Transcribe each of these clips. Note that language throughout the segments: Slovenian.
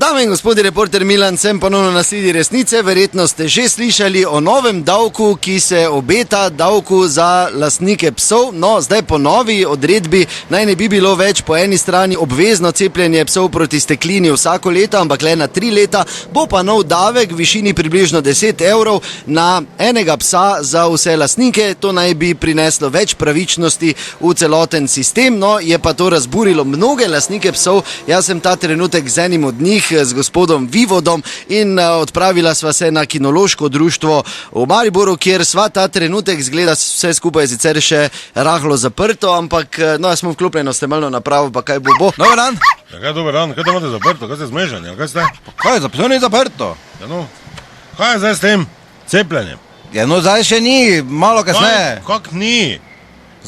Dame in gospodi, reporter Milan, sem ponovno na sledi resnice. Verjetno ste že slišali o novem davku, ki se obeta, davku za lastnike psov. No, zdaj po novi odredbi naj ne bi bilo več po eni strani obvezno cepljenje psov proti steklini vsako leto, ampak le na 3 leta, bo pa nov davek v višini približno 10 evrov na enega psa za vse lastnike. To naj bi prineslo več pravičnosti v celoten sistem, no, je pa to razburilo mnoge lastnike psov. Jaz sem ta trenutek z enim od njih, z gospodom Vivodom, in odpravila sva se na kinološko društvo v Mariboru, kjer sva ta trenutek, zgleda vse skupaj sicer še rahlo zaprto, ampak no, smo vklopljeno s temeljno napravo, pa kaj bo. Dober dan. Ja, kaj dober dan, kaj te imate zaprto, kaj ste zmešani, kaj ste? Kaj, to ni zaprto. Ja, no, kaj je zdaj s tem cepljenjem? Ja, no, zdaj še ni, malo kasneje. Kak ni?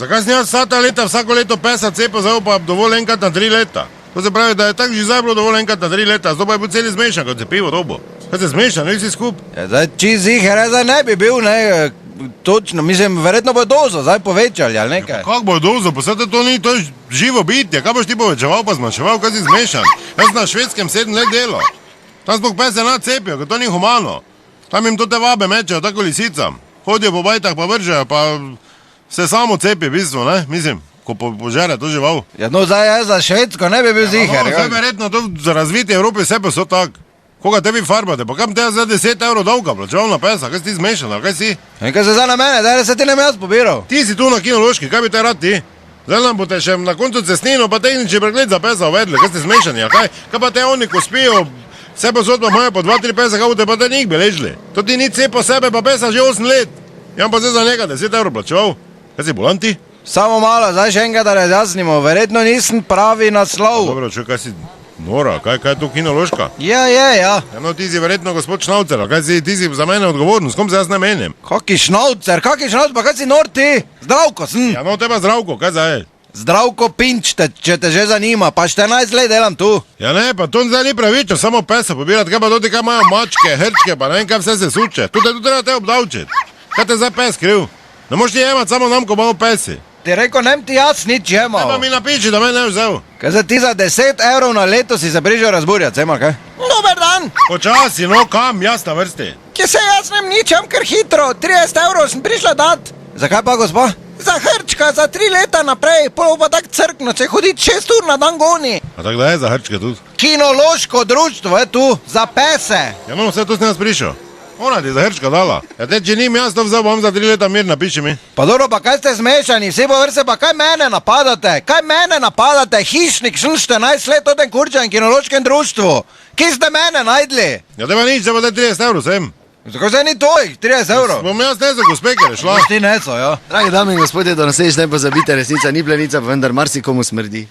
Zakaj sem jaz vsa ta leta, vsako leto pesa cepil, zdaj pa dovolj enkrat na 3 leta? To se pravi, da je tako že zdaj bilo dovolj enkrat na 3 leta, zdaj pa je bil celi zmešan, kot se pivo dobo. Kaj se zmešan, ne vsi skup? Ja, zdaj čist ziher, zdaj ne bi bil, ne, točno, mislim, verjetno bo dozo, zdaj povečali, ali nekaj. Kako bo dozo, pa to ni, to je živo bitje, kaj boš ti povečeval pa zmanjševal, kaj si zmešan? Jaz na Švedskem 7 let delo, tam sploh pese cepijo, ker to ni humano. Tam jim to te vabe mečejo, tako lisicam, hodijo po bajtah pa vržejo, pa se samo cepi v bistvu, ne, mislim. Ko požere to žival. Ja, no, zdaj jaz za Švedsko ne bi bil ziher. No, zdaj verjetno to za razviti Evropi vse pa so tak. Koga tebi farbate, pa kam te za 10 evrov dolga plačeval na pesa, kaj si ti zmešan, ali kaj si? In kaj se zdaj na mene, da se ti ne jaz pobiral? Ti si tu na kinološki, kaj bi te rad ti? Zdaj nam boste še na koncu cestnino pa tehnični pregled za pesa uvedli, kaj ste zmešani, ali kaj? Kaj pa te oni, ko spijo, vse pa sodba moja po 2-3 pesa, kaj boste pa te njih beležili? To ti ni cepo sebe, pa pesa že 8 let. Jam pa zdaj za njega 10 evrov plačeval. Kaj si bolan ti? Samo malo, zdaj še enkrat da razjasnimo, verjetno nisem pravi naslov. Dobro, čo, kaj si nora, kaj je tu kinološka? Ja. Ja, no, ti si verjetno gospod Šnaucer, kaj si, ti si za mene odgovornost, kom se jaz ne menim? Kaki Šnaucer, pa kaj si nor ti? Zdravko sem. Ja, no, teba Zdravko, kaj zdaj? Zdravko Pinč, če te že zanima, pa 14 let delam tu. Ja ne, pa to zdaj ni pravično, samo pesa pobirati, kaj pa doti, kaj imajo mačke, hrčke, pa ne vem, kaj vse se suče. Tu treba te obdavčiti. Kaj te zdaj pes kriv? Ne moš ti jemati samo nam, ko imamo pesi. Ti rekel, nem ti jaz nič jemal. Ne pa mi napiči, da me ne vzel. Kaj za ti za 10 evrov na leto si se prišel razburjati, sema kaj? Dober dan. Počasi, no kam, jaz na vrsti. Kje se jaz nem ničem, ker hitro, 30 evrov sem prišla dat. Zakaj pa, gospa? Za hrčka, za 3 leta naprej, pol pa tak crkno, če hoditi 6 ur na dan goni. A tako da je za hrčke tudi? Kinološko društvo je tu, za pese. Ja no, vse to sem jaz prišel. Ona ti za hrčka dala. Ja te, če nim jaz to vzel, bom za 3 leta mir, napiši mi. Pa dobro, pa kaj ste zmešani, vsi po vrste, pa kaj mene napadate? Kaj mene napadate, hišnik, sem 14 let v tem kurčem kinološkem društvu. Kje ste mene najdli? Ja te pa nič, se pa te 30 evrov sem. Zakaj se ni toj, 30 evrov? Bom jaz ne za gospekere šla. Ti neco, ja. Dragi dame in gospodje, do naslednjič ne pozabite, resnica ni plenica, pa vendar marsikomu smrdi.